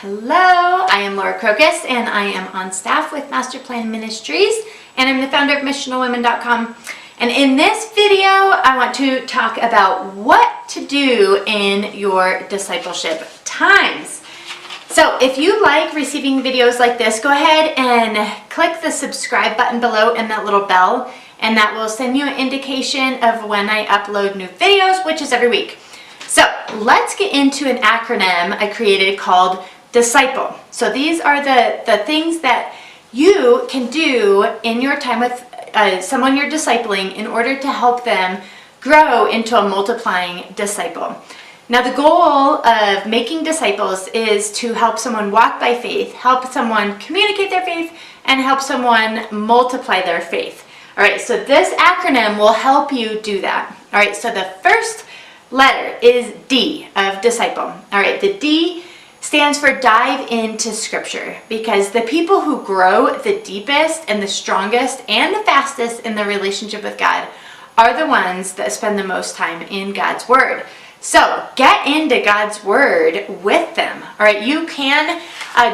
Hello, I am Laura Crocus and I am on staff with Master Plan Ministries and I'm the founder of missionalwomen.com. And in this video, I want to talk about what to do in your discipleship times. So if you like receiving videos like this, go ahead and click the subscribe button below and that little bell, and that will send you an indication of when I upload new videos, which is every week. So let's get into an acronym I created called Disciple. So these are the things that you can do in your time with someone you're discipling in order to help them grow into a multiplying disciple. Now the goal of making disciples is to help someone walk by faith, help someone communicate their faith, and help someone multiply their faith. All right, so this acronym will help you do that. All right, so the first letter is D of disciple. All right, the D stands for dive into scripture, because the people who grow the deepest and the strongest and the fastest in their relationship with God are the ones that spend the most time in God's word. So get into God's word with them. All right, you can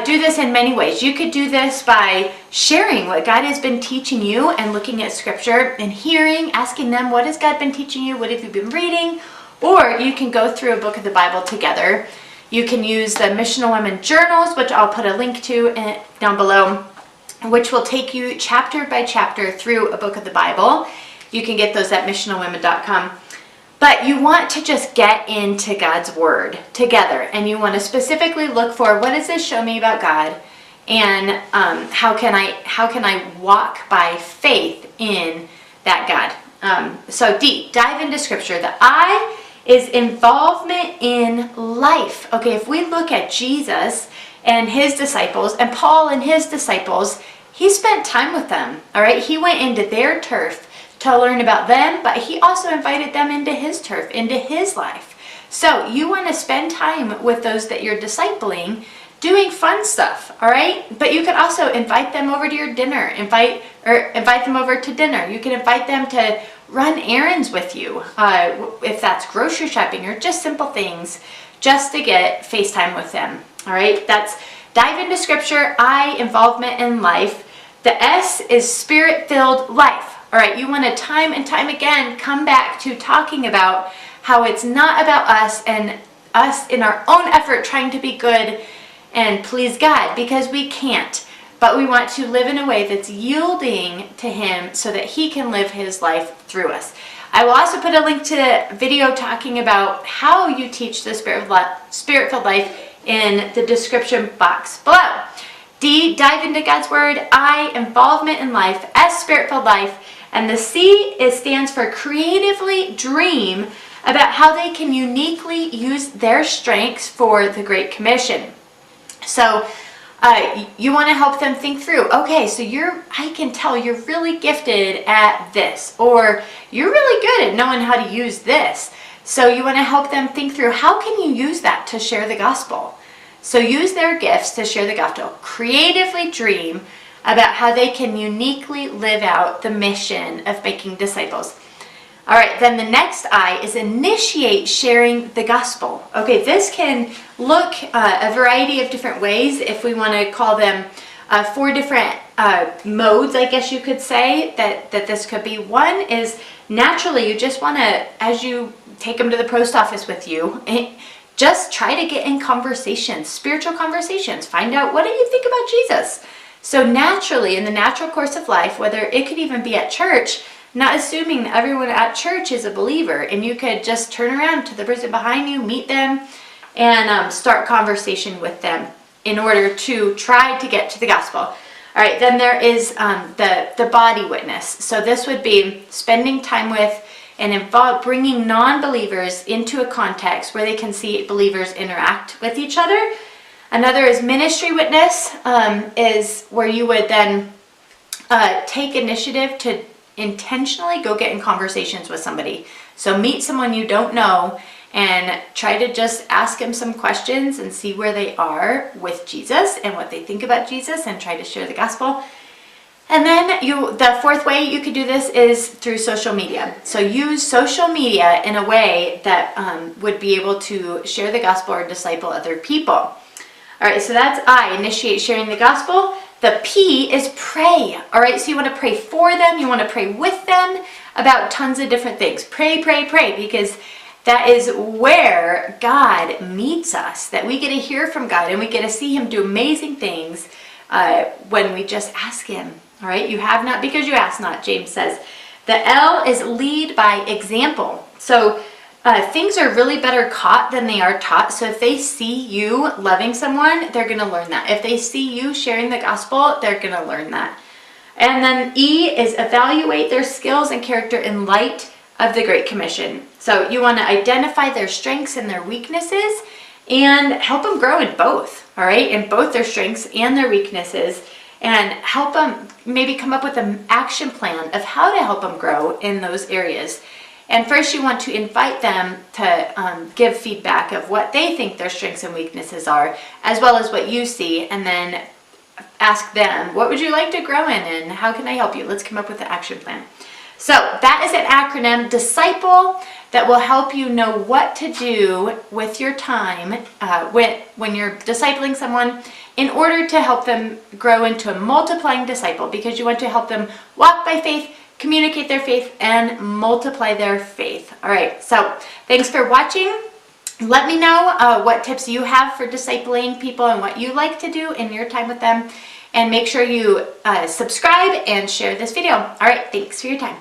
do this in many ways. You could do this by sharing what God has been teaching you and looking at scripture and hearing, asking them, what has God been teaching you? What have you been reading? Or you can go through a book of the Bible together. You can use the Missional Women journals, which I'll put a link to down below, which will take you chapter by chapter through a book of the Bible. You can get those at missionalwomen.com. But you want to just get into God's word together, and you want to specifically look for, what does this show me about God, and how can I walk by faith in that God? So D, dive into scripture. The I is involvement in life. Okay, if we look at Jesus and his disciples, and Paul and his disciples, he spent time with them. All right, he went into their turf to learn about them, but he also invited them into his turf, into his life. So you want to spend time with those that you're discipling, doing fun stuff, all right? But you could also invite them over to your dinner, invite them over to dinner. You can invite them to run errands with you, if that's grocery shopping or just simple things, just to get FaceTime with them, all right? That's dive into scripture, I, involvement in life. The S is spirit-filled life. All right, you want to time and time again come back to talking about how it's not about us and us in our own effort trying to be good and please God, because we can't. But we want to live in a way that's yielding to him so that he can live his life through us. I will also put a link to a video talking about how you teach the spirit-filled life in the description box below. D, dive into God's word. I, involvement in life. S, spirit-filled life. And the C stands for creatively dream about how they can uniquely use their strengths for the Great Commission. So you want to help them think through, okay, so I can tell you're really gifted at this, or you're really good at knowing how to use this. So you want to help them think through, how can you use that to share the gospel? So use their gifts to share the gospel. Creatively dream about how they can uniquely live out the mission of making disciples. All right, then the next I is initiate sharing the gospel. Okay, this can look a variety of different ways. If we want to call them 4 different modes, I guess you could say, that this could be. One is naturally you just want to, as you take them to the post office with you, just try to get in conversations, spiritual conversations. Find out, what do you think about Jesus? So naturally, in the natural course of life, whether it could even be at church, not assuming that everyone at church is a believer, and you could just turn around to the person behind you, meet them, and start conversation with them in order to try to get to the gospel. All right, then there is the body witness. So this would be spending time with and bringing non-believers into a context where they can see believers interact with each other. Another is ministry witness, is where you would then take initiative to intentionally go get in conversations with somebody. So meet someone you don't know and try to just ask them some questions and see where they are with Jesus and what they think about Jesus, and try to share the gospel. And then the fourth way you could do this is through social media. So use social media in a way that would be able to share the gospel or disciple other people. All All right, so that's I, initiate sharing the gospel. The P is pray. All right, so you want to pray for them. You want to pray with them about tons of different things. Pray, pray, pray, because that is where God meets us, that we get to hear from God and we get to see him do amazing things when we just ask him. All right, you have not because you ask not, James says. The L is lead by example. So things are really better caught than they are taught. So if they see you loving someone, they're going to learn that. If they see you sharing the gospel, they're going to learn that. And then E is evaluate their skills and character in light of the Great Commission. So you want to identify their strengths and their weaknesses and help them grow in both, all right? In both their strengths and their weaknesses, and help them maybe come up with an action plan of how to help them grow in those areas. And first you want to invite them to give feedback of what they think their strengths and weaknesses are, as well as what you see, and then ask them, what would you like to grow in and how can I help you? Let's come up with an action plan. So that is an acronym, disciple, that will help you know what to do with your time when you're discipling someone in order to help them grow into a multiplying disciple, because you want to help them walk by faith, communicate their faith, and multiply their faith. All right, so thanks for watching. Let me know what tips you have for discipling people and what you like to do in your time with them. And make sure you subscribe and share this video. All right, thanks for your time.